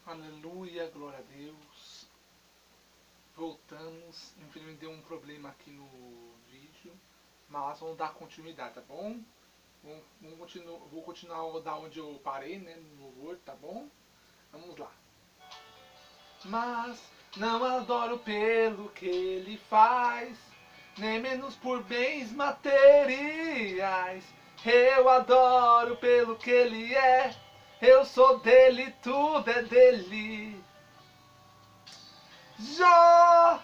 Aleluia, glória a Deus. Voltamos. Infelizmente deu um problema aqui no vídeo, mas vamos dar continuidade, tá bom? Vou continuar da onde eu parei, né? No louvor, tá bom? Vamos lá. Mas não adoro pelo que ele faz, nem menos por bens materiais. Eu adoro pelo que ele é. Eu sou dele, tudo é dele. Jó,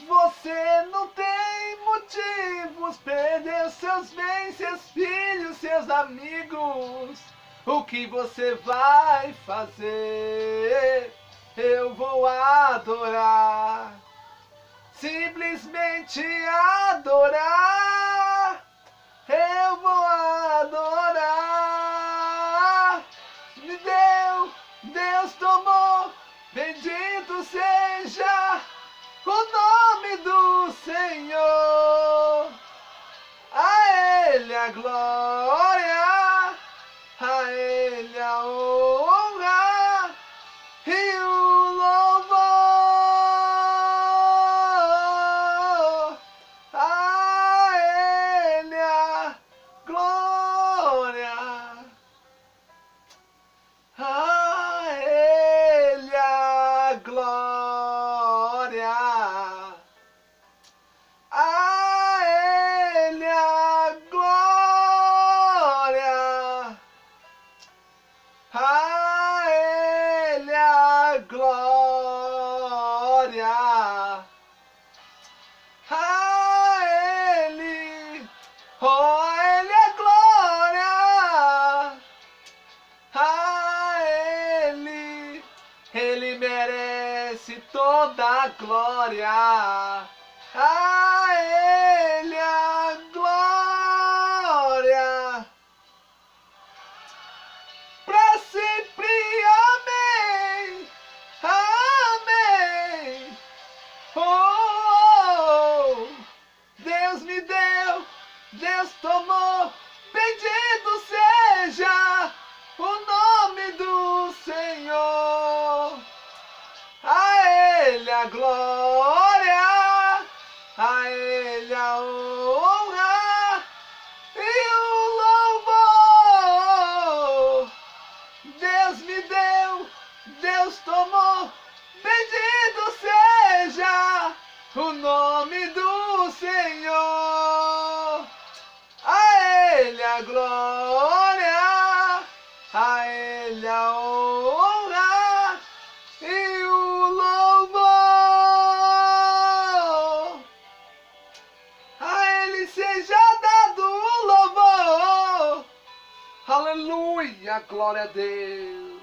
você não tem motivos, perdeu seus bens, seus filhos, seus amigos. O que você vai fazer? Eu vou adorar, simplesmente adorar. Eu vou adorar. Me deu, Deus tomou, bendito seja o nome do Senhor. A Ele a glória, a Ele a honra e o louvor. A Ele a glória, a Ele a glória, a Ele a glória, a Ele a glória, a Ele, oh, a Ele a glória, a Ele merece toda a glória, a Ele a glória, pra sempre, amém, amém. Oh, Deus me deu, Deus tomou, bendito seja o nome do Senhor. A Ele a glória, a Ele a honra e o louvor. Deus me deu, Deus tomou, bendito seja o nome do Senhor. A Ele a glória, a Ele a honra e o louvor. A Ele seja dado o louvor. Aleluia, glória a Deus.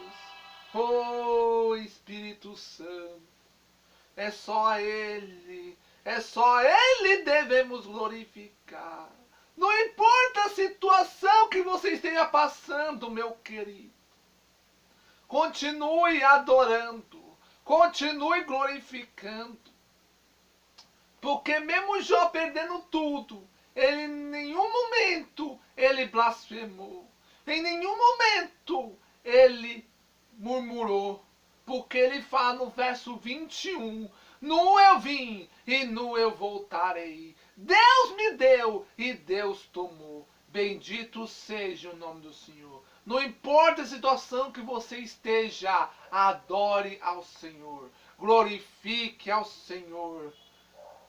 Oh, Espírito Santo, é só a Ele devemos glorificar. Não importa a situação que você esteja passando, meu querido. Continue adorando, continue glorificando. Porque mesmo Jó perdendo tudo, ele em nenhum momento ele blasfemou. Em nenhum momento ele murmurou. Porque ele fala no verso 21, nu eu vim e nu eu voltarei. Deus me deu e Deus tomou. Bendito seja o nome do Senhor. Não importa a situação que você esteja, adore ao Senhor. Glorifique ao Senhor.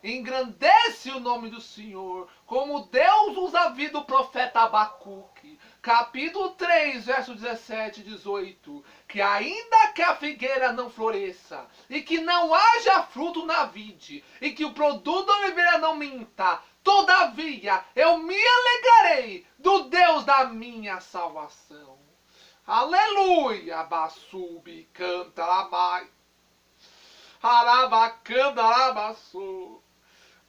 Engrandece o nome do Senhor, como Deus usa a vida do profeta Abacuque. Capítulo 3, verso 17 e 18. Que ainda que a figueira não floresça, e que não haja fruto na vide, e que o produto da oliveira não minta, todavia eu me alegrarei do Deus da minha salvação. Aleluia! Bassubi, canta, labai. Arabacanda, arabaçu.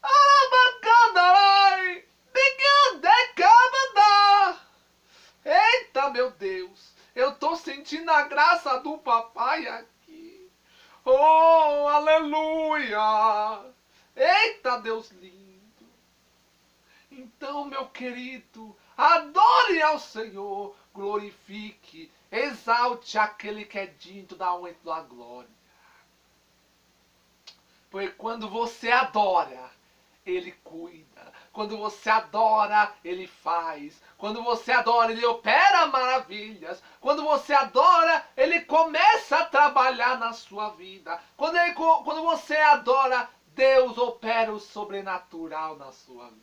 Arabacandarai, bigandecabandá. Eita, meu Deus, eu tô sentindo a graça do papai aqui. Oh, aleluia. Eita, Deus lindo. Então, meu querido, adore ao Senhor, glorifique Exalte aquele que é digno da honra e da glória. Porque quando você adora, Ele cuida. Quando você adora, Ele faz. Quando você adora, Ele opera maravilhas. Quando você adora, Ele começa a trabalhar na sua vida. Quando você adora, Deus opera o sobrenatural na sua vida.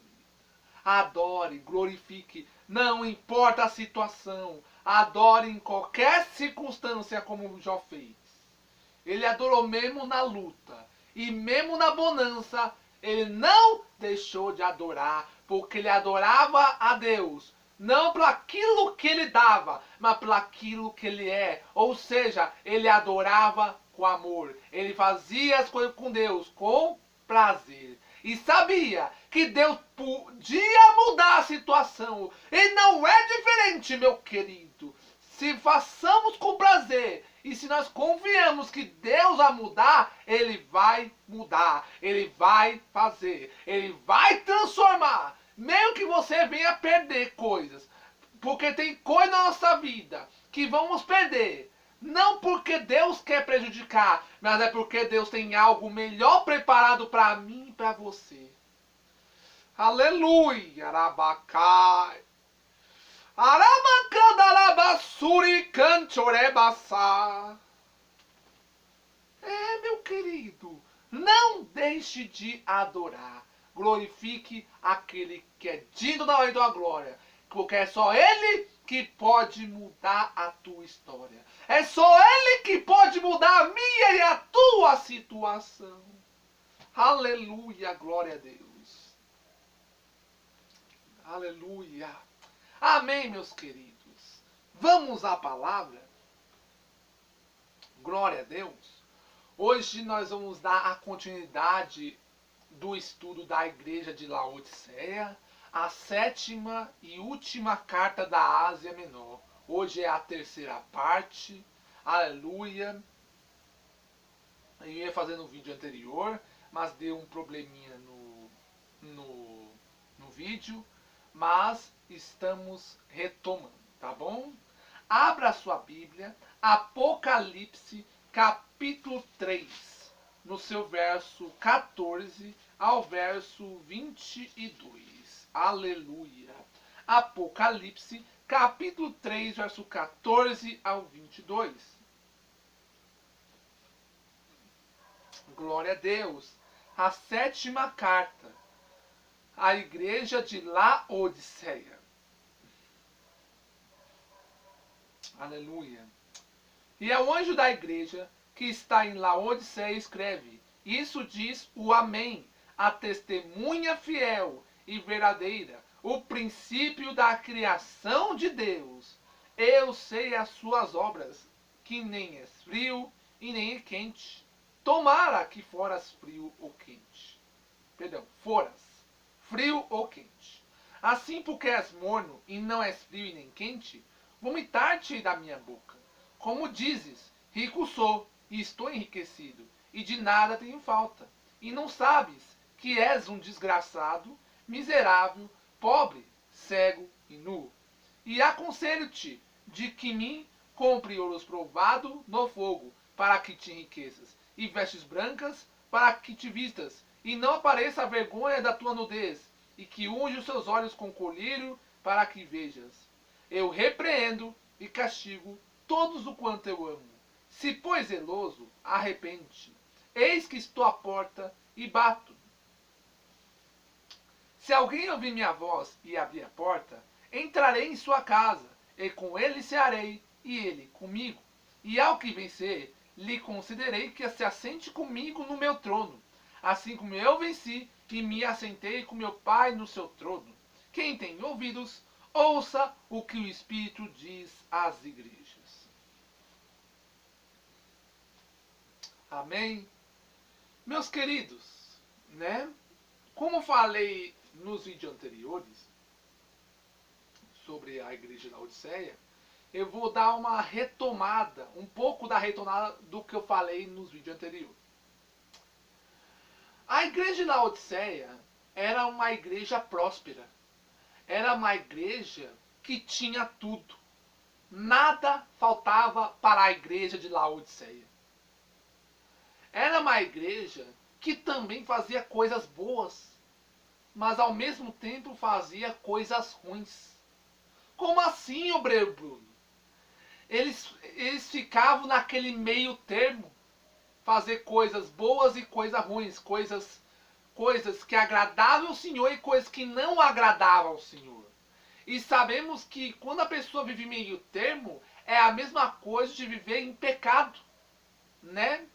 Adore, glorifique, não importa a situação. Adore em qualquer circunstância, como Jó fez. Ele adorou mesmo na luta. E mesmo na bonança, ele não deixou de adorar, porque ele adorava a Deus. Não por aquilo que ele dava, mas por aquilo que ele é. Ou seja, ele adorava com amor. Ele fazia as coisas com Deus com prazer. E sabia que Deus podia mudar a situação. E não é diferente, meu querido. Se façamos com prazer e se nós confiamos que Deus vai mudar, Ele vai mudar. Ele vai fazer. Ele vai transformar. Mesmo que você venha perder coisas. Porque tem coisa na nossa vida que vamos perder. Não porque Deus quer prejudicar, mas é porque Deus tem algo melhor preparado para mim e para você. Aleluia! Arabacai. Arabacandarabassuri canchorebassá. Meu querido, não deixe de adorar. Glorifique aquele que é digno da honra e da glória. Porque é só Ele que pode mudar a tua história. É só Ele que pode mudar a minha e a tua situação. Aleluia, glória a Deus. Aleluia. Amém, meus queridos. Vamos à palavra? Glória a Deus. Hoje nós vamos dar a continuidade do estudo da igreja de Laodiceia, a 7ª e última carta da Ásia Menor. Hoje é a 3ª parte. Aleluia. Eu ia fazer no vídeo anterior, mas deu um probleminha no vídeo. Mas estamos retomando, tá bom? Abra a sua Bíblia, Apocalipse, capítulo 3, no seu verso 14 ao verso 22. Aleluia. Apocalipse, capítulo 3, verso 14 ao 22. Glória a Deus. A 7ª carta. A igreja de Laodiceia. Aleluia. E ao anjo da igreja que está em Laodiceia escreve: Isso diz o Amém, a testemunha fiel e verdadeira, o princípio da criação de Deus. Eu sei as suas obras, que nem és frio e nem é quente. Tomara que foras frio ou quente. Perdão, foras frio ou quente. Assim, porque és morno e não és frio e nem quente, vomitar-te da minha boca. Como dizes, rico sou e estou enriquecido, e de nada tenho falta. E não sabes que és um desgraçado, miserável, pobre, cego e nu. E aconselho-te de que me compre ouros provado no fogo, para que te enriqueças, e vestes brancas, para que te vistas, e não apareça a vergonha da tua nudez, e que unge os seus olhos com colírio, para que vejas. Eu repreendo e castigo todos o quanto eu amo. Se, pois, zeloso, arrepende-te. Eis que estou à porta e bato. Se alguém ouvir minha voz e abrir a porta, entrarei em sua casa, e com ele cearei, e ele comigo. E ao que vencer, lhe concederei que se assente comigo no meu trono, assim como eu venci e me assentei com meu Pai no seu trono. Quem tem ouvidos, ouça o que o Espírito diz às igrejas. Amém? Meus queridos, né? Como falei nos vídeos anteriores sobre a igreja da Odisseia, eu vou dar uma retomada, um pouco da retomada do que eu falei nos vídeos anteriores. A igreja de Laodiceia era uma igreja próspera. Era uma igreja que tinha tudo. nada faltava para a igreja de Laodiceia. Era uma igreja que também fazia coisas boas, mas ao mesmo tempo fazia coisas ruins. Como assim, obreiro Bruno? Eles ficavam naquele meio termo, fazer coisas boas e coisas ruins, coisas que agradavam ao Senhor e coisas que não agradavam ao Senhor. E sabemos que quando a pessoa vive meio termo, é a mesma coisa de viver em pecado, né?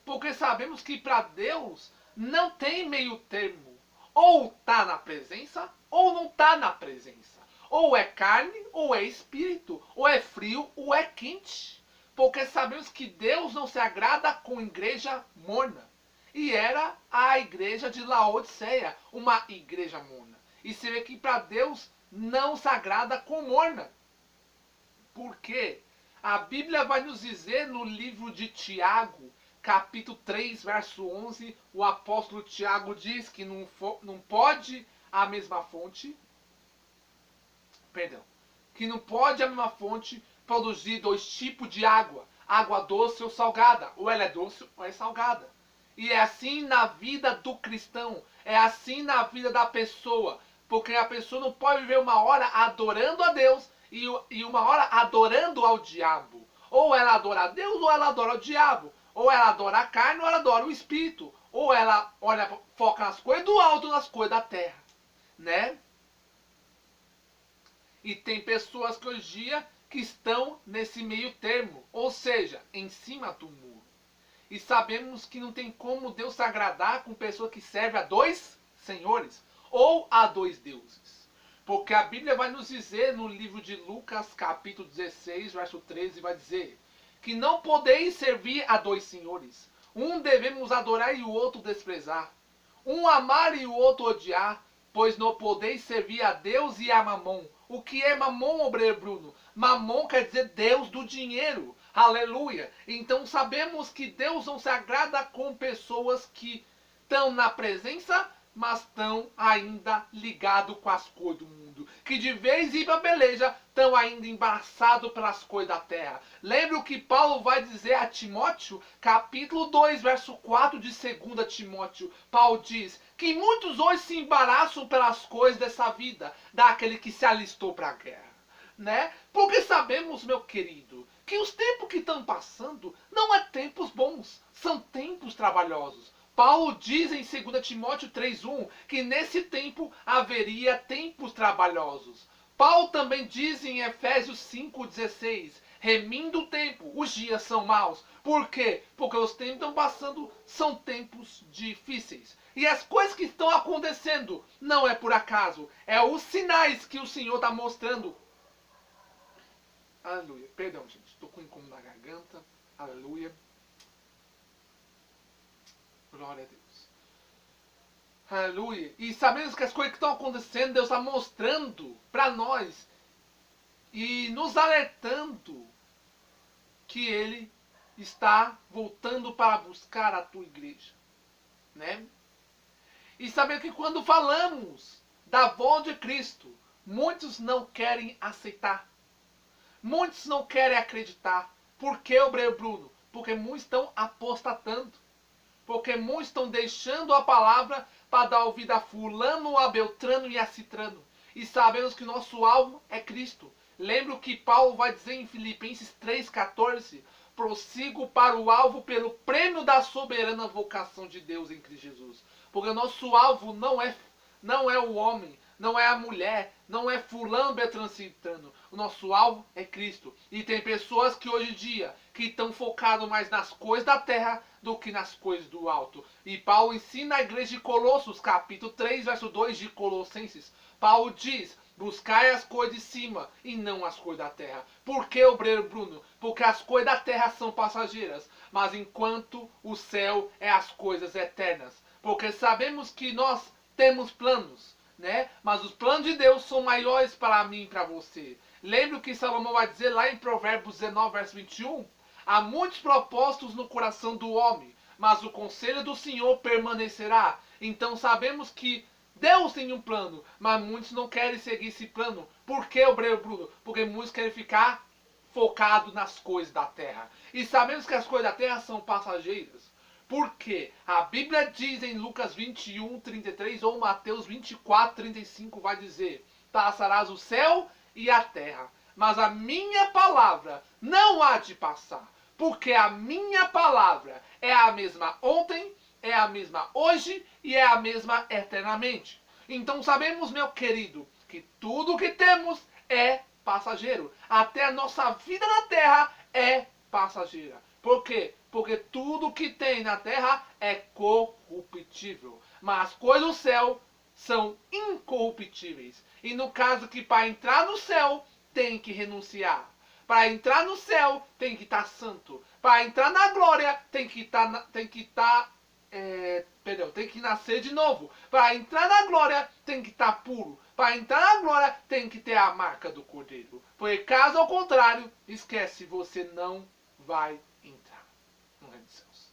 Porque sabemos que para Deus não tem meio termo. Ou tá na presença, ou não tá na presença. Ou é carne, ou é espírito. Ou é frio, ou é quente. Porque sabemos que Deus não se agrada com igreja morna. E era a igreja de Laodiceia, uma igreja morna. E se vê que para Deus não se agrada com morna. Por quê? A Bíblia vai nos dizer no livro de Tiago, capítulo 3, verso 11, o apóstolo Tiago diz que não pode a mesma fonte, que não pode a mesma fonte produzir dois tipos de água, água doce ou salgada, ou ela é doce ou é salgada. E é assim na vida do cristão, é assim na vida da pessoa, porque a pessoa não pode viver uma hora adorando a Deus e uma hora adorando ao diabo. Ou ela adora a Deus ou ela adora o diabo. Ou ela adora a carne ou ela adora o espírito. Ou ela foca nas coisas do alto ou nas coisas da terra. Né? E tem pessoas que hoje em dia que estão nesse meio termo. Ou seja, em cima do muro. E sabemos que não tem como Deus se agradar com pessoa que serve a dois senhores. Ou a dois deuses. Porque a Bíblia vai nos dizer no livro de Lucas, capítulo 16, verso 13, vai dizer que não podeis servir a dois senhores. Um devemos adorar e o outro desprezar. Um amar e o outro odiar, pois não podeis servir a Deus e a Mamon. O que é Mamon, obreiro Bruno? Mamon quer dizer Deus do dinheiro. Aleluia. Então sabemos que Deus não se agrada com pessoas que estão na presença, mas estão ainda ligados com as coisas do mundo. Que de vez em quando, beleza, estão ainda embaraçados pelas coisas da terra. Lembra o que Paulo vai dizer a Timóteo? Capítulo 2, verso 4 de 2 Timóteo. Paulo diz que muitos hoje se embaraçam pelas coisas dessa vida, daquele que se alistou para a guerra. Né? Porque sabemos, meu querido, que os tempos que estão passando não é tempos bons, são tempos trabalhosos. Paulo diz em 2 Timóteo 3,1 que nesse tempo haveria tempos trabalhosos. Paulo também diz em Efésios 5,16, remindo o tempo, os dias são maus. Por quê? Porque os tempos que estão passando são tempos difíceis. E as coisas que estão acontecendo não é por acaso, é os sinais que o Senhor está mostrando. Aleluia. Perdão, gente. Estou com incômodo na garganta. Aleluia. Glória a Deus. Aleluia. E sabemos que as coisas que estão acontecendo, Deus está mostrando para nós e nos alertando que Ele está voltando para buscar a tua igreja. Né? E sabemos que quando falamos da volta de Cristo, muitos não querem aceitar. Muitos não querem acreditar. Por que, obreiro Bruno? Porque muitos estão apostatando. Porque muitos estão deixando a palavra para dar ouvido a fulano, a beltrano e a citrano. E sabemos que nosso alvo é Cristo. Lembra o que Paulo vai dizer em Filipenses 3,14? Prossigo para o alvo pelo prêmio da soberana vocação de Deus em Cristo Jesus. Porque nosso alvo não é o homem, não é a mulher, não é fulano, beltrano, citrano. O nosso alvo é Cristo. E tem pessoas que hoje em dia que estão focadas mais nas coisas da terra do que nas coisas do alto. E Paulo ensina a igreja de Colossos, capítulo 3, verso 2 de Colossenses. Paulo diz, buscai as coisas de cima e não as coisas da terra. Por que, obreiro Bruno? Porque as coisas da terra são passageiras, mas enquanto o céu é as coisas eternas. Porque sabemos que nós temos planos, né? Mas os planos de Deus são maiores para mim e para você. Lembra o que Salomão vai dizer lá em Provérbios 19, verso 21? Há muitos propósitos no coração do homem, mas o conselho do Senhor permanecerá. Então sabemos que Deus tem um plano, mas muitos não querem seguir esse plano. Por que, obreiro Bruno? Porque muitos querem ficar focado nas coisas da terra. E sabemos que as coisas da terra são passageiras. Porque a Bíblia diz em Lucas 21:33 ou Mateus 24:35 vai dizer: passarás o céu e a terra, mas a minha palavra não há de passar. Porque a minha palavra é a mesma ontem, é a mesma hoje e é a mesma eternamente. Então sabemos, meu querido, que tudo que temos é passageiro. Até a nossa vida na terra é passageira. Por quê? Porque tudo que tem na terra é corruptível. Mas as coisas do céu são incorruptíveis. E no caso que para entrar no céu tem que renunciar. Para entrar no céu tem que estar santo. Para entrar na glória tem que nascer de novo. Para entrar na glória tem que estar puro. Para entrar na glória tem que ter a marca do Cordeiro. Porque caso ao contrário, esquece, você não vai entrar no reino dos céus.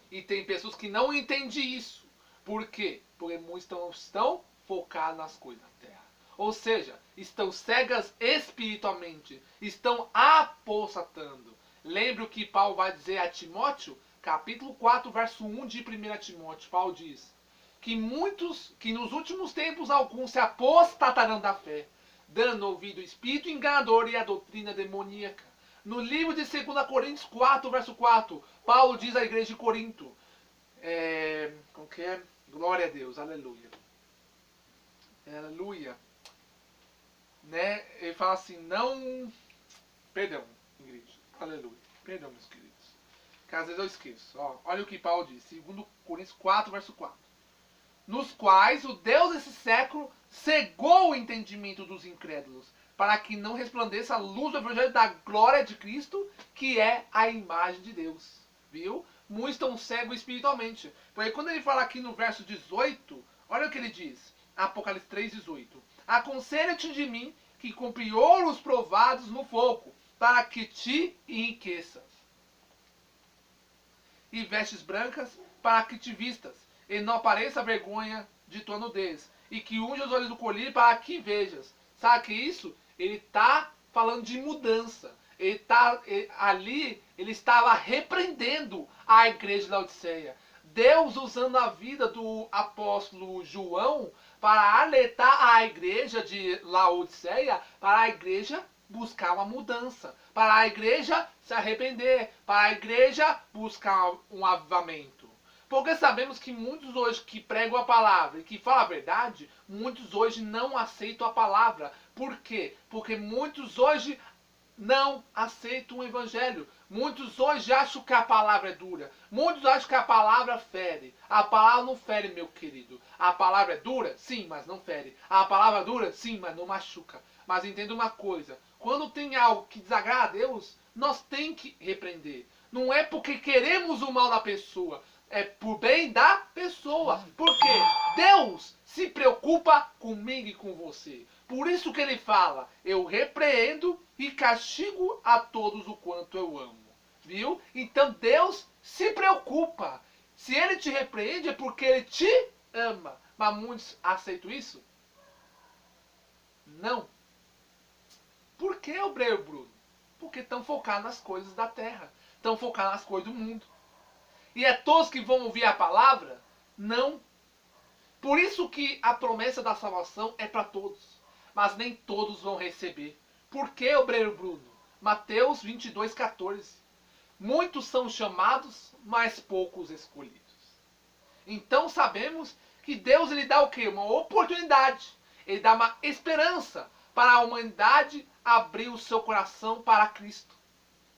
E tem pessoas que não entendem isso. Por quê? Porque muitos estão focados nas coisas da terra. Ou seja, estão cegas espiritualmente, estão apostatando. Lembre o que Paulo vai dizer a Timóteo, capítulo 4, verso 1 de 1 Timóteo. Paulo diz que nos últimos tempos alguns se apostatarão da fé, dando ouvido ao espírito enganador e à doutrina demoníaca. No livro de 2 Coríntios 4, verso 4, Paulo diz à igreja de Corinto, como que é? Glória a Deus, aleluia. Aleluia. Né? Ele fala assim, não... Perdão, igreja. Aleluia. Perdão, meus queridos. Que às vezes eu esqueço. Ó, olha o que Paulo diz. 2 Coríntios 4, verso 4. Nos quais o Deus desse século cegou o entendimento dos incrédulos, para que não resplandeça a luz do evangelho da glória de Cristo, que é a imagem de Deus. Viu? Muitos estão cegos espiritualmente. Porque quando ele fala aqui no verso 18, olha o que ele diz. Apocalipse 3:18. Aconselho-te de mim que compre ouros provados no fogo, para que te enriqueças. E vestes brancas, para que te vistas, e não apareça a vergonha de tua nudez. E que unja os olhos do colírio, para que vejas. Sabe que isso? Ele está falando de mudança. Ele estava repreendendo a igreja de Laodiceia. Deus usando a vida do apóstolo João para alertar a igreja de Laodiceia, para a igreja buscar uma mudança, para a igreja se arrepender, para a igreja buscar um avivamento. Porque sabemos que muitos hoje que pregam a palavra e que falam a verdade, muitos hoje não aceitam a palavra. Por quê? Porque muitos hoje não aceitam o evangelho. Muitos hoje acham que a palavra é dura. Muitos acham que a palavra fere. A palavra não fere, meu querido. A palavra é dura? Sim, mas não fere. A palavra é dura? Sim, mas não machuca. Mas entenda uma coisa. Quando tem algo que desagrada a Deus, nós temos que repreender. Não é porque queremos o mal da pessoa. É por bem da pessoa. Porque Deus se preocupa comigo e com você. Por isso que ele fala, eu repreendo e castigo a todos o quanto eu amo. Viu? Então Deus se preocupa. Se ele te repreende é porque ele te ama. Mas muitos aceitam isso? Não. Por que, obreiro Bruno? Porque estão focados nas coisas da terra. Estão focados nas coisas do mundo. E é todos que vão ouvir a palavra? Não. Por isso que a promessa da salvação é para todos. Mas nem todos vão receber. Por que, obreiro Bruno? Mateus 22:14. Muitos são chamados, mas poucos escolhidos. Então sabemos que Deus ele dá o quê? Uma oportunidade. Ele dá uma esperança para a humanidade abrir o seu coração para Cristo.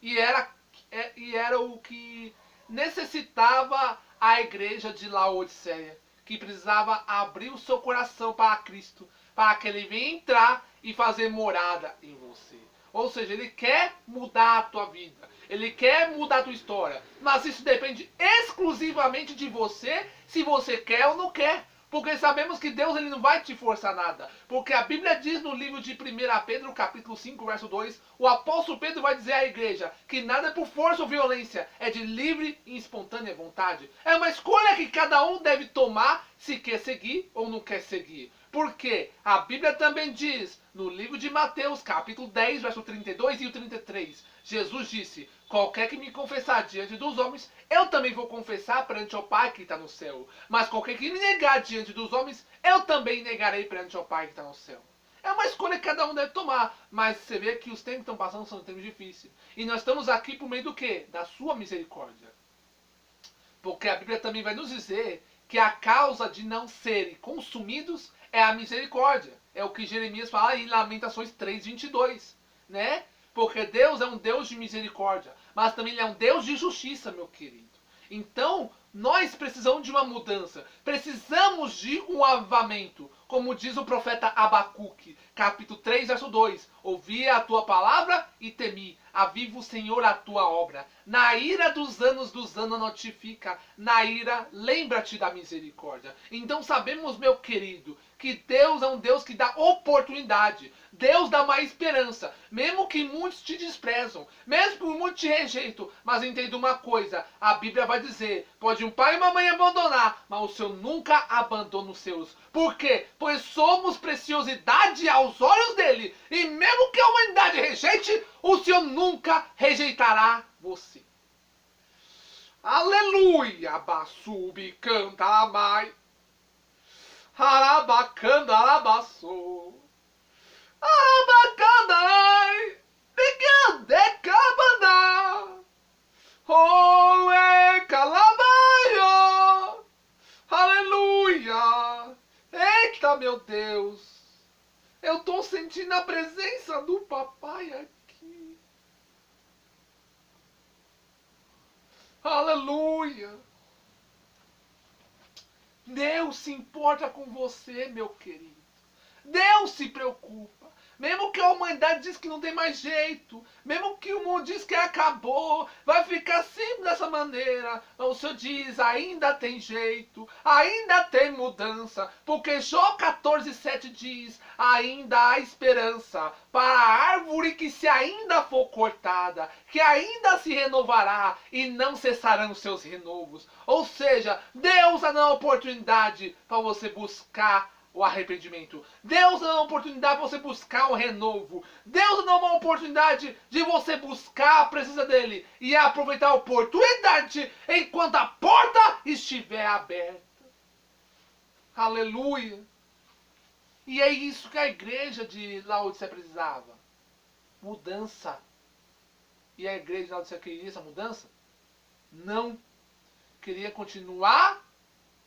E era o que necessitava a igreja de Laodiceia, que precisava abrir o seu coração para Cristo, para que ele venha entrar e fazer morada em você. Ou seja, ele quer mudar a tua vida, ele quer mudar a tua história, mas isso depende exclusivamente de você, se você quer ou não quer. Porque sabemos que Deus ele não vai te forçar nada. Porque a Bíblia diz no livro de 1 Pedro, capítulo 5, verso 2, o apóstolo Pedro vai dizer à igreja que nada é por força ou violência, é de livre e espontânea vontade. É uma escolha que cada um deve tomar se quer seguir ou não quer seguir. Porque a Bíblia também diz, no livro de Mateus, capítulo 10, verso 32 e o 33, Jesus disse, qualquer que me confessar diante dos homens, eu também vou confessar perante o Pai que está no céu. Mas qualquer que me negar diante dos homens, eu também negarei perante o Pai que está no céu. É uma escolha que cada um deve tomar. Mas você vê que os tempos que estão passando são tempos difíceis. E nós estamos aqui por meio do quê? Da sua misericórdia. Porque a Bíblia também vai nos dizer que a causa de não serem consumidos é a misericórdia. É o que Jeremias fala em Lamentações 3:22, né? Porque Deus é um Deus de misericórdia, mas também Ele é um Deus de justiça, meu querido. Então, nós precisamos de uma mudança. Precisamos de um avivamento. Como diz o profeta Abacuque, capítulo 3, verso 2. Ouvi a tua palavra e temi. Aviva o Senhor a tua obra. Na ira dos anos notifica. Na ira, lembra-te da misericórdia. Então sabemos, meu querido, que Deus é um Deus que dá oportunidade. Deus dá uma esperança. Mesmo que muitos te desprezam. Mesmo que muitos te rejeitam. Mas entenda uma coisa. A Bíblia vai dizer, pode um pai e uma mãe abandonar, mas o Senhor nunca abandona os seus. Por quê? Pois somos preciosidade aos olhos dele. E mesmo que a humanidade rejeite, o Senhor nunca rejeitará você. Aleluia! Basubi canta amai. Arabacanda arabaçô. Arabacandai. Decabandá. Oe calabaio. Aleluia. Eita, meu Deus. Eu tô sentindo a presença do papai aqui. Aleluia. Deus se importa com você, meu querido. Deus se preocupa. Mesmo que a humanidade diz que não tem mais jeito, mesmo que o mundo diz que acabou, vai ficar sempre dessa maneira, o Senhor diz, ainda tem jeito, ainda tem mudança, porque Jó 14:7 diz, ainda há esperança para a árvore que se ainda for cortada, que ainda se renovará e não cessarão seus renovos. Ou seja, Deus dá uma oportunidade para você buscar o arrependimento. Deus dá uma oportunidade para você buscar o renovo. Deus dá uma oportunidade de você buscar a presença dele e aproveitar a oportunidade enquanto a porta estiver aberta. Aleluia. E é isso que a igreja de Laodiceia precisava. Mudança. E a igreja de Laodiceia queria essa mudança? Não. Queria continuar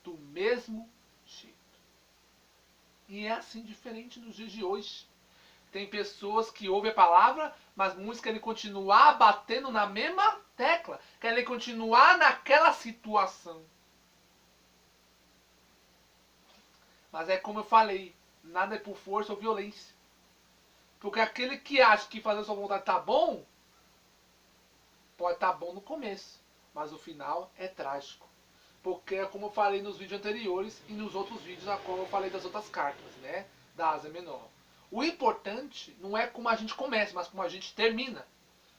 do mesmo jeito. E é assim diferente nos dias de hoje. Tem pessoas que ouvem a palavra, mas muitos querem continuar batendo na mesma tecla. Querem continuar naquela situação. Mas é como eu falei, nada é por força ou violência. Porque aquele que acha que fazer a sua vontade tá bom, pode estar bom no começo, mas o final é trágico. Porque é como eu falei nos vídeos anteriores e nos outros vídeos a qual eu falei das outras cartas, né? Da Ásia Menor. O importante não é como a gente começa, mas como a gente termina.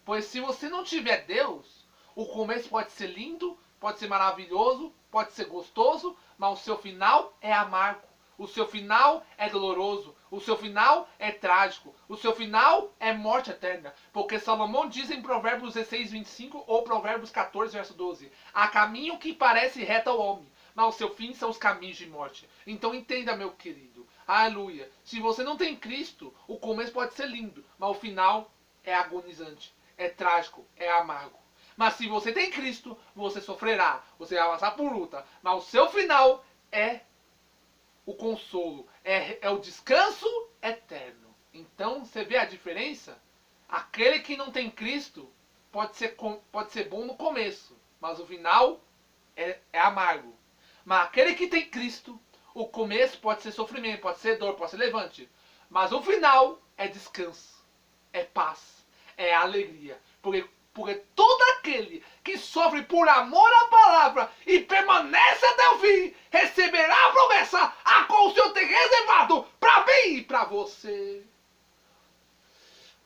Pois se você não tiver Deus, o começo pode ser lindo, pode ser maravilhoso, pode ser gostoso, mas o seu final é amargo. O seu final é doloroso. O seu final é trágico. O seu final é morte eterna. Porque Salomão diz em Provérbios 16:25 ou Provérbios 14, verso 12. Há caminho que parece reto ao homem, mas o seu fim são os caminhos de morte. Então entenda, meu querido. Aleluia. Se você não tem Cristo, o começo pode ser lindo, mas o final é agonizante, é trágico, é amargo. Mas se você tem Cristo, você sofrerá, você vai passar por luta, mas o seu final é o consolo, é o descanso eterno. Então, você vê a diferença? Aquele que não tem Cristo pode ser bom no começo, mas o final é amargo. Mas aquele que tem Cristo, o começo pode ser sofrimento, pode ser dor, pode ser levante. Mas o final é descanso, é paz, é alegria. Porque todo aquele que sofre por amor à palavra e permanece até o fim, receberá a promessa a qual o Senhor tem reservado para mim e para você.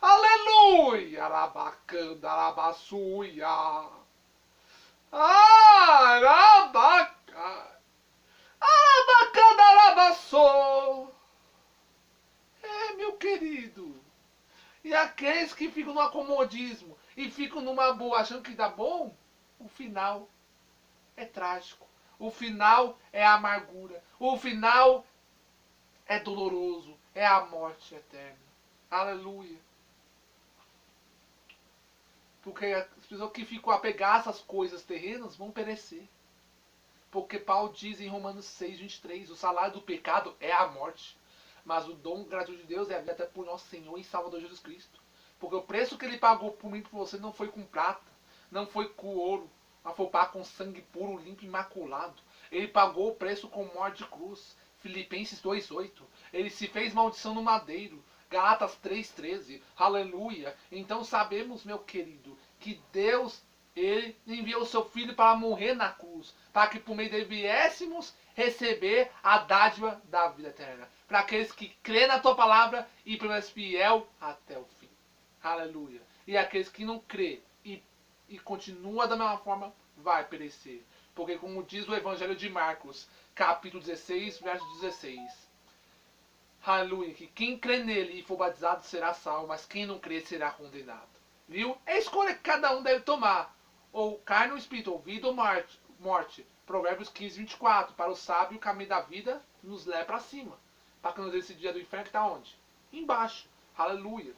Aleluia! Arabacanda, arabaçuia. Arabaca. Arabacanda, arabaçô. querido. E aqueles que ficam no acomodismo e ficam numa boa achando que dá bom, o final é trágico. O final é a amargura. O final é doloroso. É a morte eterna. Aleluia. Porque as pessoas que ficam apegadas às coisas terrenas vão perecer. Porque Paulo diz em Romanos 6:23, o salário do pecado é a morte. Mas o dom gratuito de Deus é a vida até por nosso Senhor e Salvador Jesus Cristo. Porque o preço que ele pagou por mim e por você não foi com prata, não foi com ouro, mas foi pago com sangue puro, limpo e imaculado. Ele pagou o preço com morte de cruz. Filipenses 2:8. Ele se fez maldição no madeiro. Galatas 3:13. Aleluia. Então sabemos, meu querido, que Deus, ele enviou o seu Filho para morrer na cruz, para que por meio dele viéssemos receber a dádiva da vida eterna. Para aqueles que crêem na tua palavra e permanecem fiel até o fim. Aleluia. E aqueles que não crêem e continua da mesma forma, vai perecer. Porque como diz o Evangelho de Marcos, capítulo 16, verso 16. Aleluia. Que quem crê nele e for batizado será salvo, mas quem não crê será condenado. Viu? É a escolha que cada um deve tomar. Ou carne ou espírito, ou vida ou morte. Provérbios 15:24. Para o sábio o caminho da vida nos leva para cima. Para que nos dê esse dia do inferno que está onde? Embaixo. Aleluia.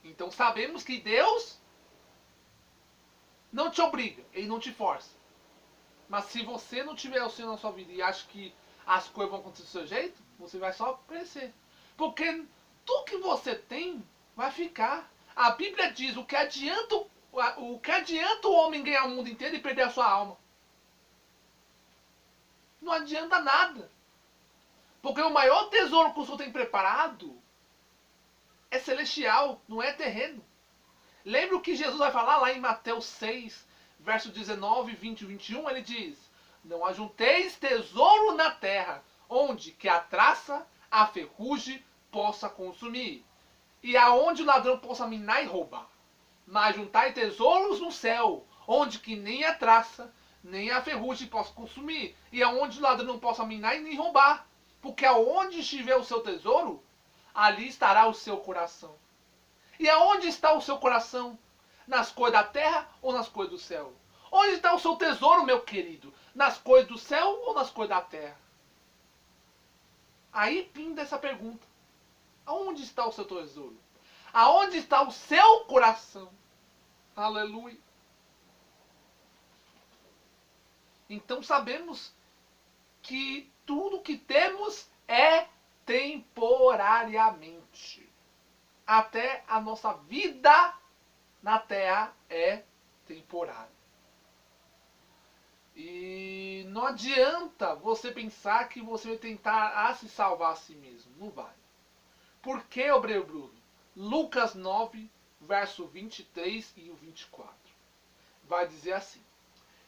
Então sabemos que Deus não te obriga, Ele não te força. Mas se você não tiver o Senhor na sua vida e acha que as coisas vão acontecer do seu jeito, você vai só crescer. Porque tudo que você tem vai ficar. A Bíblia diz o que adianta o homem ganhar o mundo inteiro e perder a sua alma. Não adianta nada. Porque o maior tesouro que o Senhor tem preparado é celestial, não é terreno. Lembra o que Jesus vai falar lá em Mateus 6, verso 19, 20 e 21? Ele diz: não ajunteis tesouro na terra, onde que a traça, a ferrugem possa consumir, e aonde o ladrão possa minar e roubar. Mas juntai tesouros no céu, onde que nem a traça, nem a ferrugem possa consumir, e aonde o ladrão não possa minar e nem roubar. Porque aonde estiver o seu tesouro, ali estará o seu coração. E aonde está o seu coração? Nas coisas da terra ou nas coisas do céu? Onde está o seu tesouro, meu querido? Nas coisas do céu ou nas coisas da terra? Aí pinta essa pergunta. Aonde está o seu tesouro? Aonde está o seu coração? Aleluia. Então sabemos que tudo que temos é temporariamente. Até a nossa vida na terra é temporária. E não adianta você pensar que você vai tentar se salvar a si mesmo. Não vai. Por que, obreiro Bruno? Lucas 9, verso 23 e o 24. Vai dizer assim: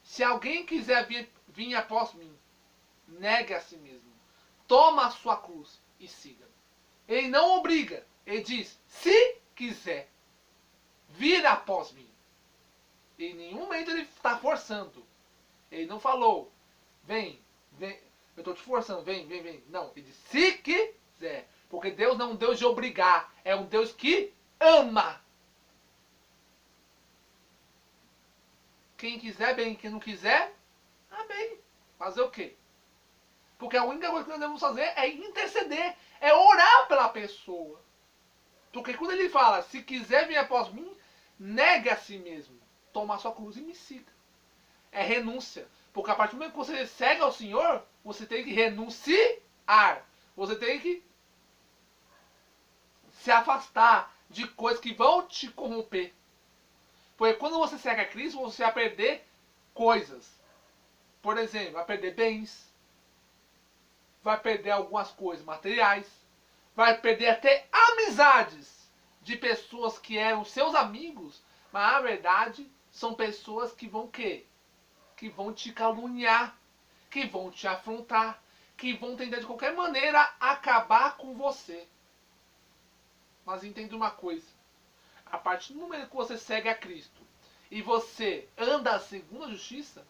se alguém quiser vir após mim, negue a si mesmo. Toma a sua cruz e siga. Ele não obriga. Ele diz, se quiser vir após mim. Em nenhum momento ele está forçando. Ele não falou, vem, eu estou te forçando, vem. Não, ele disse, se quiser. Porque Deus não é um Deus de obrigar, é um Deus que ama. Quem quiser bem, quem não quiser, amém. Fazer o quê? Porque a única coisa que nós devemos fazer é interceder, é orar pela pessoa. Porque quando ele fala, se quiser vir após mim, negue a si mesmo. Toma a sua cruz e me siga. É renúncia. Porque a partir do momento que você segue ao Senhor, você tem que renunciar. Você tem que se afastar de coisas que vão te corromper. Porque quando você segue a Cristo, você vai perder coisas. Por exemplo, vai perder bens. Vai perder algumas coisas materiais. Vai perder até amizades de pessoas que eram seus amigos, mas na verdade são pessoas que vão quê? Que vão te caluniar, que vão te afrontar, que vão tentar de qualquer maneira acabar com você. Mas entenda uma coisa, a partir do momento que você segue a Cristo e você anda segundo a justiça,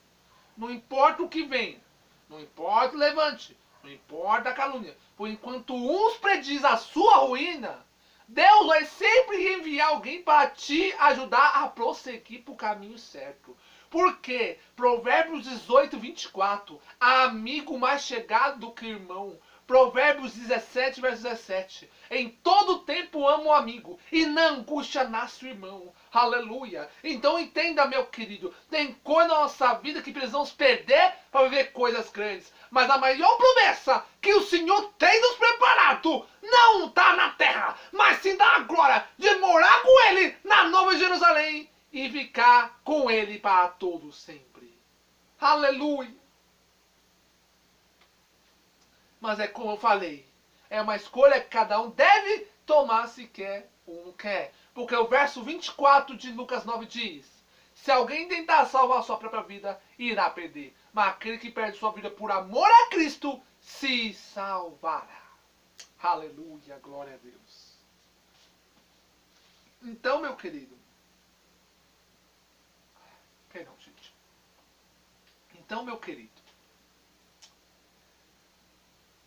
não importa o que venha, não importa o levante, Não importa a calúnia. Por enquanto uns prediz a sua ruína, Deus vai sempre enviar alguém para te ajudar a prosseguir para o caminho certo. Porque Provérbios 18, 24, amigo mais chegado do que irmão. Provérbios 17, verso 17. Em todo tempo amo o amigo, e na angústia nasce o irmão. Aleluia. Então entenda, meu querido, tem coisa na nossa vida que precisamos perder para viver coisas grandes. Mas a maior promessa que o Senhor tem nos preparado não está na terra, mas sim da glória de morar com Ele na Nova Jerusalém e ficar com Ele para todo sempre. Aleluia. Mas é como eu falei, é uma escolha que cada um deve tomar se quer ou não quer. Porque o verso 24 de Lucas 9 diz: se alguém tentar salvar sua própria vida, irá perder. Mas aquele que perde sua vida por amor a Cristo, se salvará. Aleluia, glória a Deus. Então, meu querido, perdão, gente. Então, meu querido,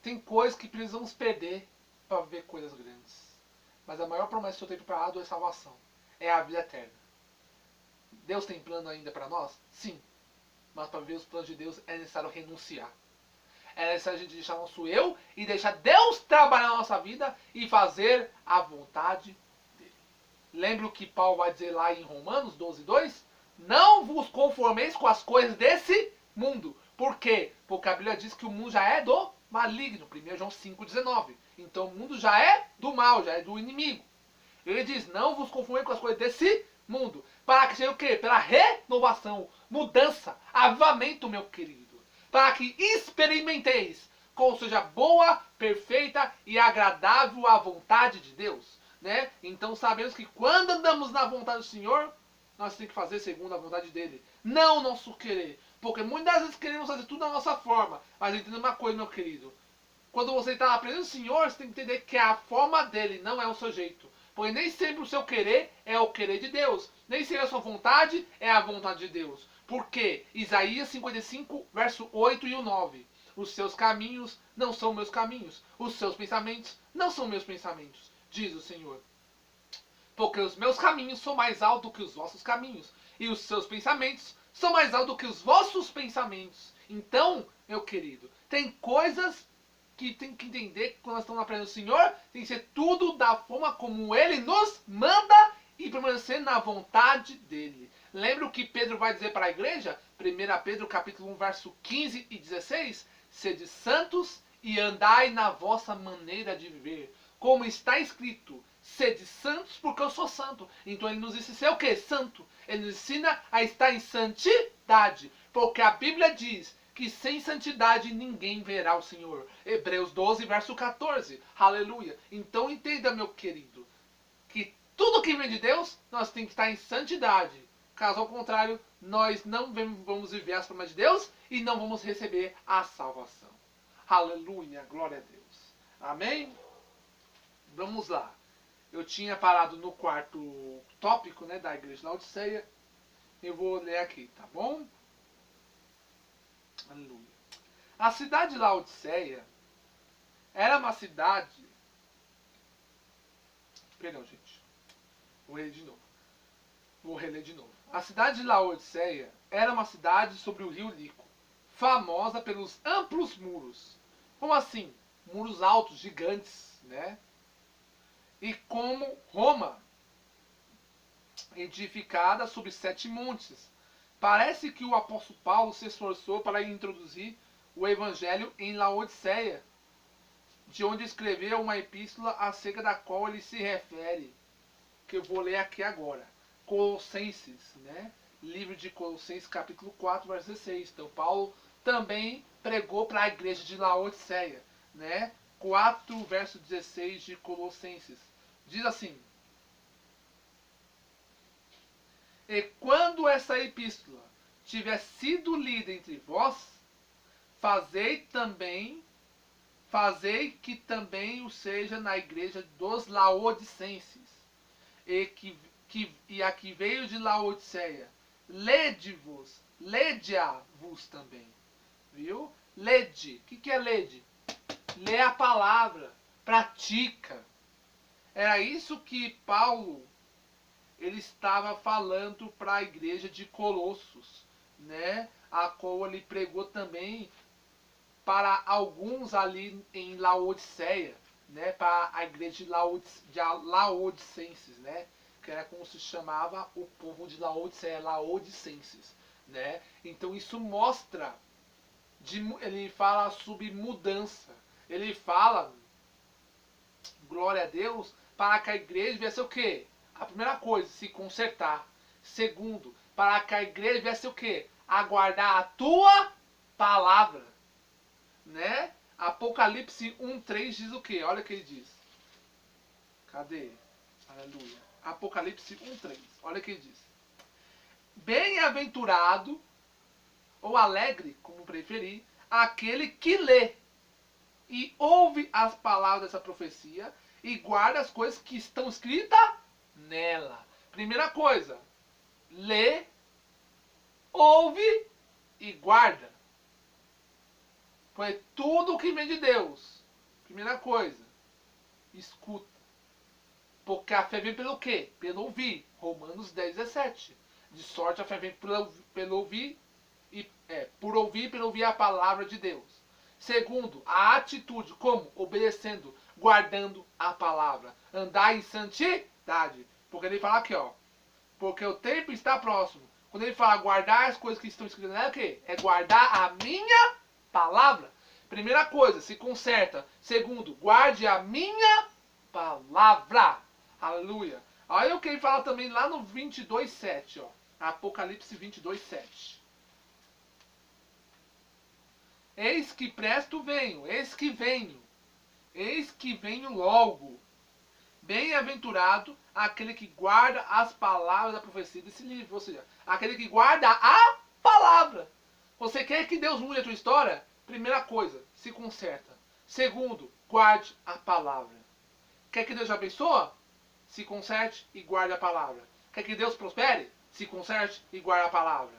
tem coisas que precisamos perder para viver coisas grandes. Mas a maior promessa que eu tenho preparado é salvação. É a vida eterna. Deus tem plano ainda para nós? Sim. Mas para viver os planos de Deus é necessário renunciar. É necessário a gente deixar nosso eu e deixar Deus trabalhar na nossa vida e fazer a vontade dele. Lembra o que Paulo vai dizer lá em Romanos 12, 2? Não vos conformeis com as coisas desse mundo. Por quê? Porque a Bíblia diz que o mundo já é do maligno. 1 João 5,19. Então o mundo já é do mal, já é do inimigo. Ele diz, não vos conformeis com as coisas desse mundo. Para que seja o quê? Pela renovação, mudança, avivamento, meu querido. Para que experimenteis qual seja boa, perfeita e agradável a vontade de Deus. Né? Então sabemos que quando andamos na vontade do Senhor, nós temos que fazer segundo a vontade dele. Não o nosso querer. Porque muitas vezes queremos fazer tudo da nossa forma. Mas entenda uma coisa, meu querido. Quando você está na presença do Senhor, você tem que entender que é a forma dele, não é o seu jeito. Porque nem sempre o seu querer é o querer de Deus. Nem sempre a sua vontade é a vontade de Deus. Por quê? Isaías 55, verso 8 e o 9. Os seus caminhos não são meus caminhos. Os seus pensamentos não são meus pensamentos, diz o Senhor. Porque os meus caminhos são mais altos do que os vossos caminhos. E os seus pensamentos são mais altos do que os vossos pensamentos. Então, meu querido, tem coisas que tem que entender que quando nós estamos na presença do Senhor, tem que ser tudo da forma como Ele nos manda e permanecer na vontade dEle. Lembra o que Pedro vai dizer para a igreja? 1 Pedro capítulo 1, verso 15 e 16. Sede santos e andai na vossa maneira de viver. Como está escrito, sede santos porque eu sou santo. Então ele nos ensina a ser o que? Santo. Ele nos ensina a estar em santidade. Porque a Bíblia diz que sem santidade ninguém verá o Senhor. Hebreus 12, verso 14. Aleluia. Então entenda, meu querido, que tudo que vem de Deus, nós temos que estar em santidade. Caso ao contrário, nós não vamos viver as promessas de Deus e não vamos receber a salvação. Aleluia, glória a Deus. Amém? Vamos lá. Eu tinha parado no quarto tópico, né, da igreja de Laodiceia. Eu vou ler aqui, tá bom? Aleluia. A cidade de Laodiceia era uma cidade... Perdão, gente. Vou reler de novo. A cidade de Laodiceia era uma cidade sobre o rio Lico, famosa pelos amplos muros. Como assim? Muros altos, gigantes, né? E como Roma, edificada sobre 7 montes. Parece que o apóstolo Paulo se esforçou para introduzir o evangelho em Laodiceia, de onde escreveu uma epístola acerca da qual ele se refere, que eu vou ler aqui agora. Colossenses, né? Livro de Colossenses, capítulo 4, verso 16. Então Paulo também pregou para a igreja de Laodiceia, né? 4, verso 16 de Colossenses. Diz assim: e quando essa epístola tiver sido lida entre vós, fazei que também o seja na igreja dos laodicenses, e a que veio de Laodiceia. Lede-a-vos também. Viu? Lede. O que é lede? lê a palavra, pratica. Era isso que Paulo ele estava falando para a igreja de Colossos, né? A qual ele pregou também para alguns ali em Laodiceia, né? Para a igreja de Laodicenses, né? Que era como se chamava o povo de Laodiceia, Laodicenses, né? Então isso mostra, ele fala sobre mudança, ele fala, glória a Deus, para que a igreja viesse o quê? A primeira coisa, se consertar. Segundo, para que a igreja viesse o quê? Aguardar a tua palavra, né? Apocalipse 1:3 diz o quê? Olha o que ele diz. Cadê? Aleluia. Apocalipse 1:3. Olha o que ele diz. Bem-aventurado, ou alegre, como preferir, aquele que lê e ouve as palavras dessa profecia e guarda as coisas que estão escritas nela. Primeira coisa, lê, ouve e guarda. Foi tudo que vem de Deus. Primeira coisa, escuta. Porque a fé vem pelo quê? Pelo ouvir. Romanos 10:17. De sorte a fé vem pelo ouvir, por ouvir, pelo ouvir a palavra de Deus. Segundo, a atitude, como? Obedecendo, guardando a palavra. Andar em santidade. Porque ele fala aqui, ó. Porque o tempo está próximo. Quando ele fala guardar as coisas que estão escritas nela, é o quê? É guardar a minha palavra. Primeira coisa, se conserta. Segundo, guarde a minha palavra. Aleluia. Olha o que ele fala também lá no 22:7, ó. Apocalipse 22:7. Eis que presto venho, eis que venho, eis que venho logo. Bem-aventurado aquele que guarda as palavras da profecia desse livro. Ou seja, aquele que guarda a palavra. Você quer que Deus mude a tua história? Primeira coisa, se conserta. Segundo, guarde a palavra. Quer que Deus te abençoe? Se conserte e guarde a palavra. Quer que Deus prospere? Se conserte e guarde a palavra.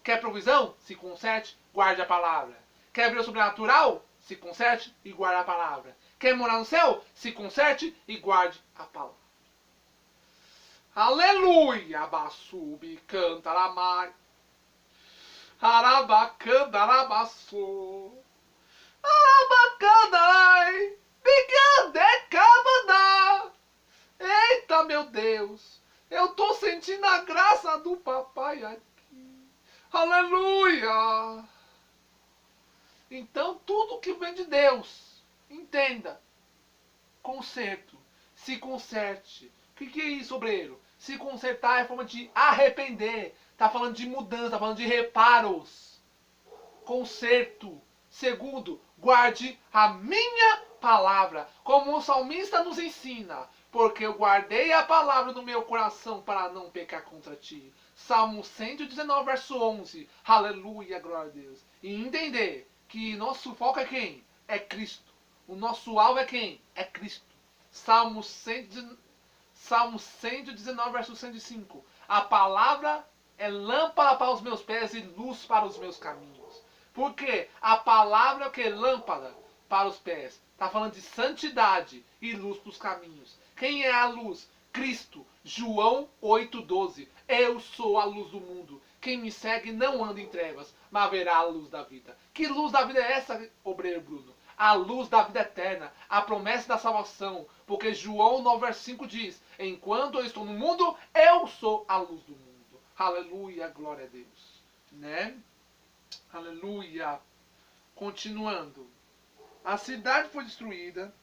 Quer provisão? Se conserte, guarde a palavra. Quer ver o sobrenatural? Se conserte e guarde a palavra. Quer morar no céu? Se conserte e guarde a palavra. Aleluia! Abassubi, canta ramai. Arabacanda, arabaçô. Arabacanai. Bigandecabandá. Eita, meu Deus. Eu tô sentindo a graça do papai aqui. Aleluia. Então, tudo que vem de Deus, entenda. Conserto. Se conserte. O que é isso, obreiro? Se consertar é forma de arrepender. Está falando de mudança, está falando de reparos. Conserto. Segundo, guarde a minha palavra. Como o salmista nos ensina. Porque eu guardei a palavra no meu coração para não pecar contra ti. Salmo 119, verso 11. Aleluia, glória a Deus. E entender que nosso foco é quem? É Cristo. O nosso alvo é quem? É Cristo. Salmo 119, verso 105. A palavra é lâmpada para os meus pés e luz para os meus caminhos. Porque a palavra é o que? Lâmpada para os pés. Está falando de santidade e luz para os caminhos. Quem é a luz? Cristo. João 8:12. Eu sou a luz do mundo. Quem me segue não anda em trevas, mas verá a luz da vida. Que luz da vida é essa, obreiro Bruno? A luz da vida eterna, a promessa da salvação. Porque João 9:5 diz: enquanto eu estou no mundo, eu sou a luz do mundo. Aleluia, glória a Deus. Né? Aleluia. Continuando. A cidade foi destruída.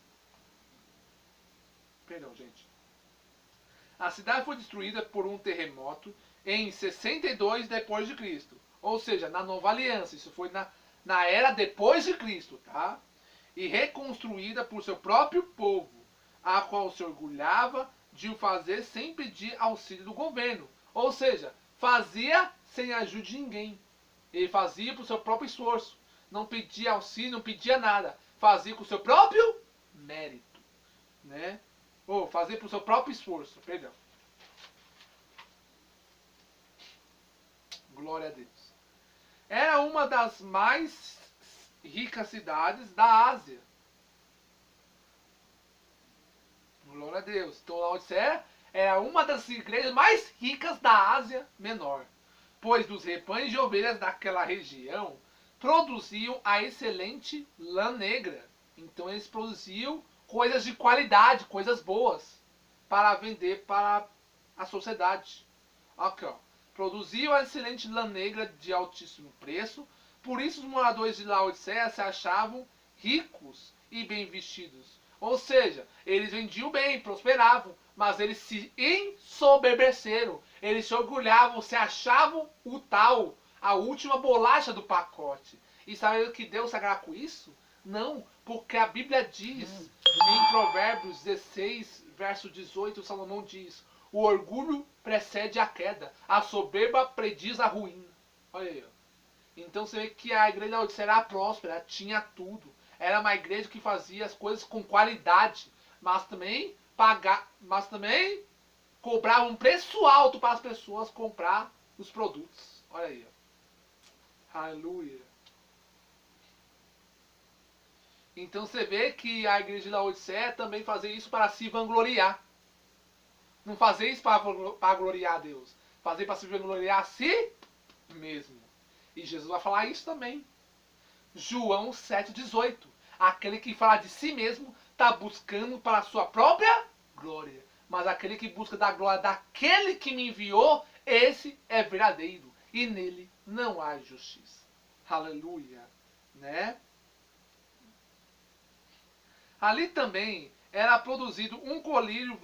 Perdão, gente. A cidade foi destruída por um terremoto em 62 depois de Cristo. Ou seja, na Nova Aliança. Isso foi na era depois de Cristo, tá? E reconstruída por seu próprio povo, a qual se orgulhava de o fazer sem pedir auxílio do governo. Ou seja, fazia sem ajuda de ninguém. Ele fazia por seu próprio esforço. Não pedia auxílio, não pedia nada. Fazia com seu próprio mérito. Né? Ou fazia por seu próprio esforço. Perdão. Glória a Deus. Era uma das mais ricas cidades da Ásia. Glória a Deus. Então Laodiceia era uma das igrejas mais ricas da Ásia Menor, pois dos rebanhos de ovelhas daquela região produziam a excelente lã negra. Então eles produziam coisas de qualidade, coisas boas, para vender para a sociedade. Aqui, ó. Produziam a excelente lã negra de altíssimo preço, por isso os moradores de Laodiceia se achavam ricos e bem vestidos. Ou seja, eles vendiam bem, prosperavam, mas eles se ensoberbeceram, eles se orgulhavam, se achavam o tal, a última bolacha do pacote. E sabe o que Deus se agrada com isso? Não, porque a Bíblia diz, em Provérbios 16, verso 18, Salomão diz: o orgulho precede a queda, a soberba prediz a ruína. Olha aí, ó. Então você vê que a igreja de Laodiceia era próspera, tinha tudo. Era uma igreja que fazia as coisas com qualidade, mas também cobrava um preço alto para as pessoas comprar os produtos. Olha aí, ó. Aleluia. Então você vê que a igreja de Laodiceia também fazia isso para se vangloriar. Não fazer isso para gloriar a Deus. Fazer para se vangloriar a si mesmo. E Jesus vai falar isso também. João 7,18. Aquele que fala de si mesmo está buscando para a sua própria glória. Mas aquele que busca da glória daquele que me enviou, esse é verdadeiro. E nele não há justiça. Aleluia. Né? Ali também era produzido um colírio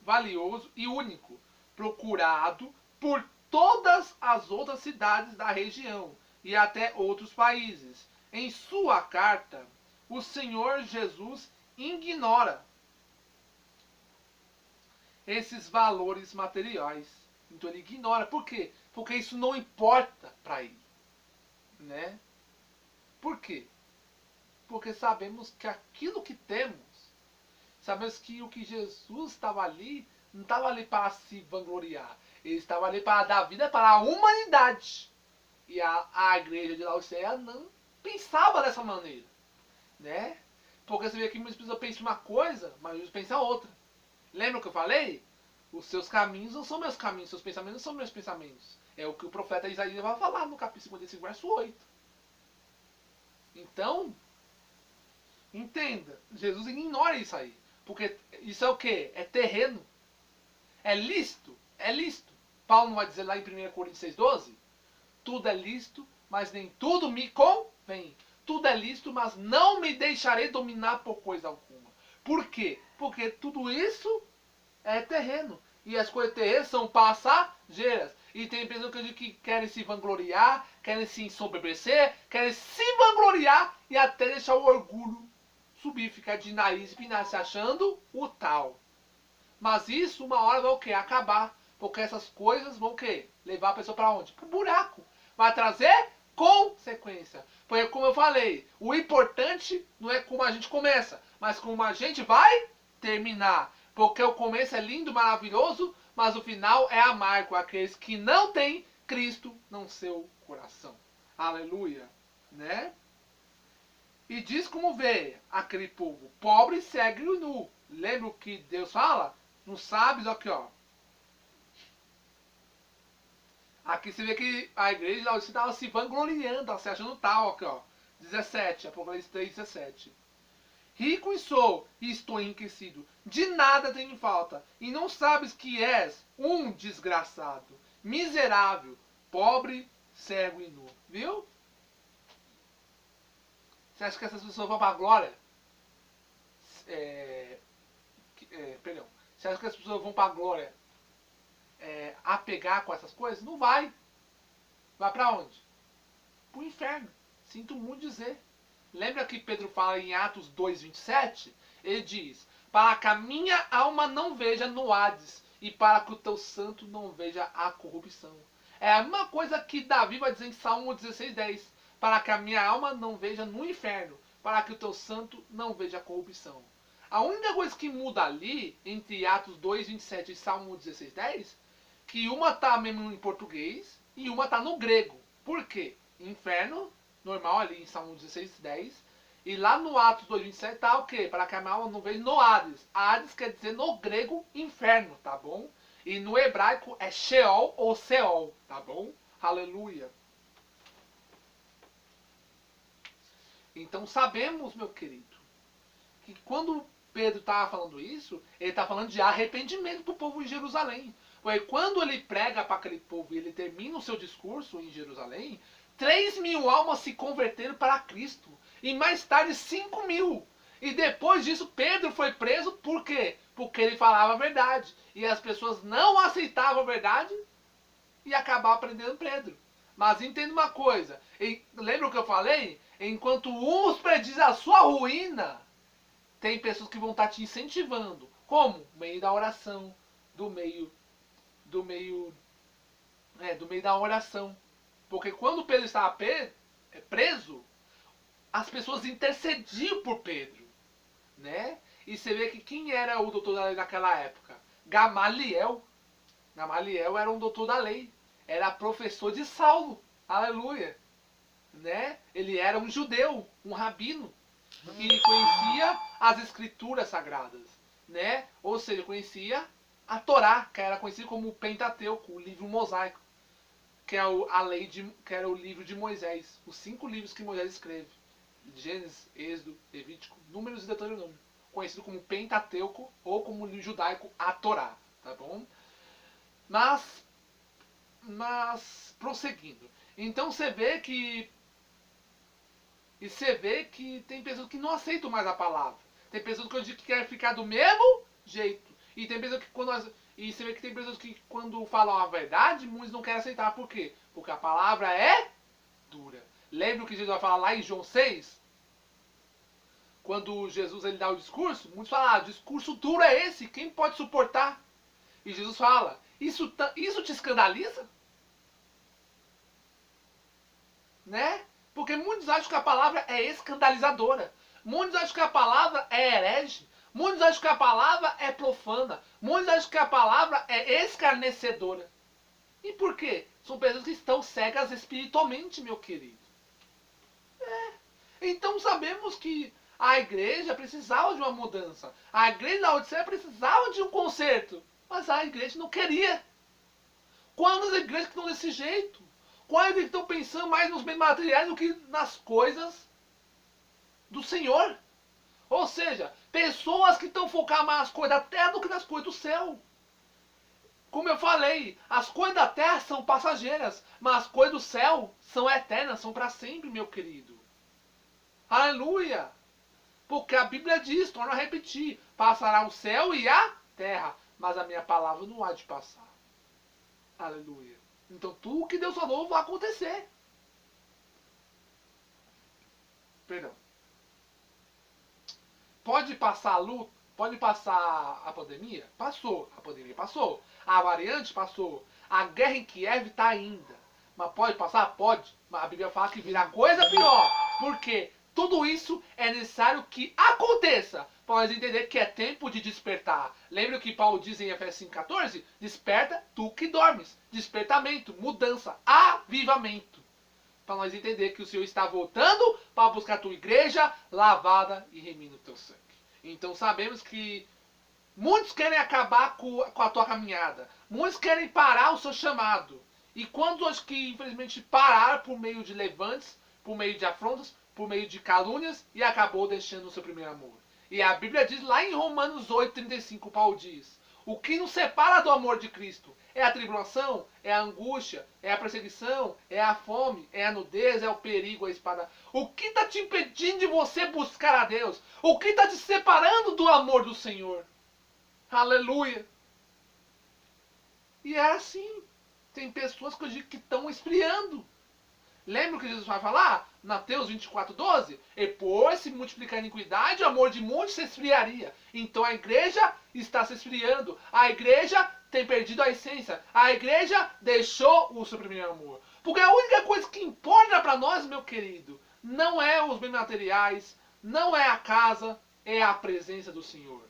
valioso e único, procurado por todas as outras cidades da região e até outros países. Em sua carta, o Senhor Jesus ignora esses valores materiais. Então ele ignora. Por quê? Porque isso não importa para ele. Né? Por quê? Porque sabemos que aquilo que temos, sabemos que o que Jesus estava ali, não estava ali para se vangloriar. Ele estava ali para dar vida para a humanidade. E a igreja de Laodiceia não pensava dessa maneira. Né? Porque você vê que muitas pessoas pensam uma coisa, mas Jesus pensa outra. Lembra o que eu falei? Os seus caminhos não são meus caminhos, seus pensamentos não são meus pensamentos. É o que o profeta Isaías vai falar no capítulo 55, verso 8. Então, entenda, Jesus ignora isso aí. Porque isso é o quê? É terreno. É lícito. É lícito. Paulo não vai dizer lá em 1 Coríntios 6,12? Tudo é lícito, mas nem tudo me convém. Tudo é lícito, mas não me deixarei dominar por coisa alguma. Por quê? Porque tudo isso é terreno. E as coisas terrenas são passageiras. E tem pessoas que querem se vangloriar, querem se ensoberbecer, querem se vangloriar e até deixar o orgulho subir, ficar de nariz empinado, se achando o tal. Mas isso uma hora vai o quê? Acabar. Porque essas coisas vão o quê? Levar a pessoa para onde? Para o buraco. Vai trazer consequência. Porque como eu falei, o importante não é como a gente começa, mas como a gente vai terminar. Porque o começo é lindo, maravilhoso, mas o final é amargo. Aqueles que não têm Cristo no seu coração. Aleluia. Né? E diz como vê aquele povo pobre, cego e nu. Lembra o que Deus fala? Não sabes, aqui ó. Aqui você vê que a igreja lá estava se vangloriando, estava se achando tal, aqui ó. 17, Apocalipse 3, 17. Rico sou e estou enriquecido, de nada tenho falta, e não sabes que és um desgraçado, miserável, pobre, cego e nu. Viu? Você acha que essas pessoas vão para a glória? Perdão. Você acha que as pessoas vão para a glória apegar com essas coisas? Não vai. Vai para onde? Para o inferno. Sinto muito dizer. Lembra que Pedro fala em Atos 2,27? Ele diz: para que a minha alma não veja no Hades e para que o teu santo não veja a corrupção. É a mesma coisa que Davi vai dizer em Salmo 16,10. Para que a minha alma não veja no inferno, para que o teu santo não veja a corrupção. A única coisa que muda ali, entre Atos 2,27 e Salmo 16,10, que uma está mesmo em português e uma está no grego. Por quê? Inferno, normal ali em Salmo 16,10, E lá no Atos 2:27 tá o quê? Para que a minha alma não veja no Hades. Hades quer dizer no grego inferno, tá bom? E no hebraico é Sheol ou Seol, tá bom? Aleluia. Então sabemos, meu querido, que quando Pedro estava falando isso, ele está falando de arrependimento para o povo de Jerusalém. Porque quando ele prega para aquele povo e ele termina o seu discurso em Jerusalém, 3.000 almas se converteram para Cristo. E mais tarde 5.000. E depois disso Pedro foi preso por quê? Porque ele falava a verdade. E as pessoas não aceitavam a verdade e acabaram prendendo Pedro. Mas entenda uma coisa. Lembra o que eu falei? Enquanto uns predizem a sua ruína, tem pessoas que vão estar te incentivando. Como? No meio da oração, do meio da oração. Porque quando Pedro estava preso, as pessoas intercediam por Pedro, né? E você vê que quem era o doutor da lei naquela época? Gamaliel. Gamaliel era um doutor da lei. Era professor de Saulo. Aleluia. Né? Ele era um judeu, um rabino. E conhecia as escrituras sagradas, né? Ou seja, conhecia a Torá, que era conhecido como o Pentateuco, o livro mosaico, que é que era o livro de Moisés, os 5 livros que Moisés escreve: Gênesis, Êxodo, Levítico, Números e Deuteronômio, conhecido como Pentateuco ou como livro judaico, a Torá, tá bom? Mas prosseguindo, então você vê que tem pessoas que não aceitam mais a palavra. Tem pessoas que eu digo que querem ficar do mesmo jeito. E tem pessoas que e você vê que tem pessoas que quando falam a verdade, muitos não querem aceitar. Por quê? Porque a palavra é dura. Lembra o que Jesus vai falar lá em João 6? Quando Jesus ele dá o discurso, muitos falam, discurso duro é esse, quem pode suportar? E Jesus fala, isso te escandaliza? Né? Porque muitos acham que a palavra é escandalizadora. Muitos acham que a palavra é herege. Muitos acham que a palavra é profana. Muitos acham que a palavra é escarnecedora. E por quê? São pessoas que estão cegas espiritualmente, meu querido. Então sabemos que a igreja precisava de uma mudança. A igreja da Odisseia precisava de um conserto. Mas a igreja não queria. Quantas igrejas que estão desse jeito? Quais que estão pensando mais nos bens materiais do que nas coisas do Senhor? Ou seja, pessoas que estão focadas mais nas coisas da terra do que nas coisas do céu. Como eu falei, as coisas da terra são passageiras, mas as coisas do céu são eternas, são para sempre, meu querido. Aleluia! Porque a Bíblia diz, torna a repetir, passará o céu e a terra, mas a minha palavra não há de passar. Aleluia! Então tudo que Deus falou vai acontecer. Perdão. Pode passar a luta? Pode passar a pandemia? Passou. A pandemia passou. A variante passou. A guerra em Kiev está ainda. Mas pode passar? Pode. Mas a Bíblia fala que virá coisa pior. Por quê? Tudo isso é necessário que aconteça para nós entender que é tempo de despertar. Lembra o que Paulo diz em Efésios 5,14? Desperta tu que dormes. Despertamento, mudança, avivamento. Para nós entender que o Senhor está voltando para buscar a tua igreja lavada e remindo o teu sangue. Então sabemos que muitos querem acabar com a tua caminhada. Muitos querem parar o seu chamado. E quantos que infelizmente pararam por meio de levantes, por meio de afrontas, por meio de calúnias e acabou deixando o seu primeiro amor. E a Bíblia diz lá em Romanos 8,35, Paulo diz: o que nos separa do amor de Cristo é a tribulação, é a angústia, é a perseguição, é a fome, é a nudez, é o perigo, a espada. O que está te impedindo de você buscar a Deus? O que está te separando do amor do Senhor? Aleluia! E é assim. Tem pessoas que eu digo que estão esfriando. Lembra o que Jesus vai falar? Mateus 24,12? E por se multiplicar a iniquidade, o amor de muitos se esfriaria. Então a igreja está se esfriando. A igreja tem perdido a essência. A igreja deixou o seu primeiro amor. Porque a única coisa que importa para nós, meu querido, não é os bens materiais, não é a casa, é a presença do Senhor.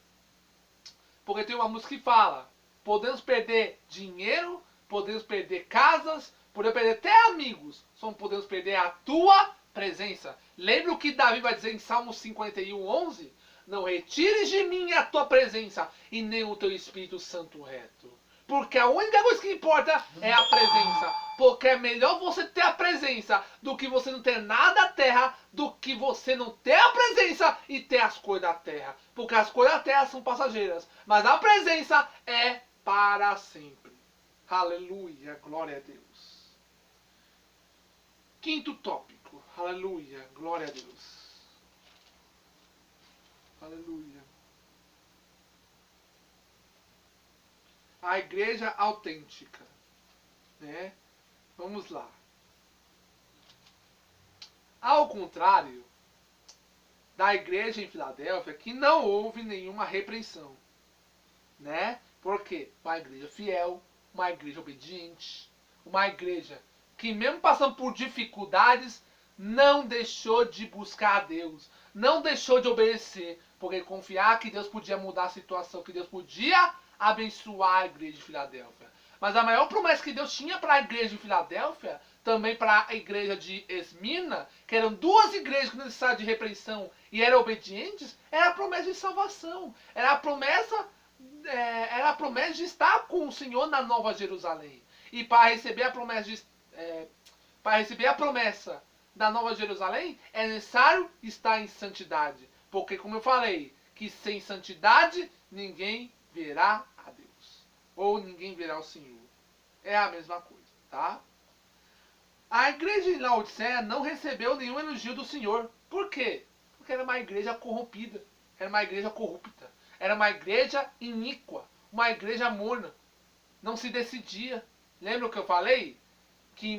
Porque tem uma música que fala: podemos perder dinheiro, podemos perder casas, podemos perder até amigos, só não podemos perder a tua presença. Lembra o que Davi vai dizer em Salmo 51:11? Não retires de mim a tua presença e nem o teu Espírito Santo reto. Porque a única coisa que importa é a presença. Porque é melhor você ter a presença do que você não ter nada da terra, do que você não ter a presença e ter as coisas da terra. Porque as coisas da terra são passageiras, mas a presença é para sempre. Aleluia, glória a Deus. Quinto tópico. Aleluia, glória a Deus. Aleluia. A igreja autêntica, né? Vamos lá. Ao contrário da igreja em Filadélfia, que não houve nenhuma repreensão, né? Porque uma igreja fiel, uma igreja obediente, uma igreja que mesmo passando por dificuldades, não deixou de buscar a Deus, não deixou de obedecer, porque confiar que Deus podia mudar a situação, que Deus podia abençoar a igreja de Filadélfia. Mas a maior promessa que Deus tinha para a igreja de Filadélfia, também para a igreja de Esmina, que eram duas igrejas que não precisavam de repreensão e eram obedientes, era a promessa de salvação. Era a promessa de estar com o Senhor na Nova Jerusalém. E para receber a promessa da Nova Jerusalém, é necessário estar em santidade. Porque, como eu falei, que sem santidade ninguém verá a Deus. Ou ninguém verá o Senhor. É a mesma coisa, tá? A igreja em Laodiceia não recebeu nenhum elogio do Senhor. Por quê? Porque era uma igreja corrompida. Era uma igreja corrupta. Era uma igreja iníqua. Uma igreja morna. Não se decidia. Lembra o que eu falei? Que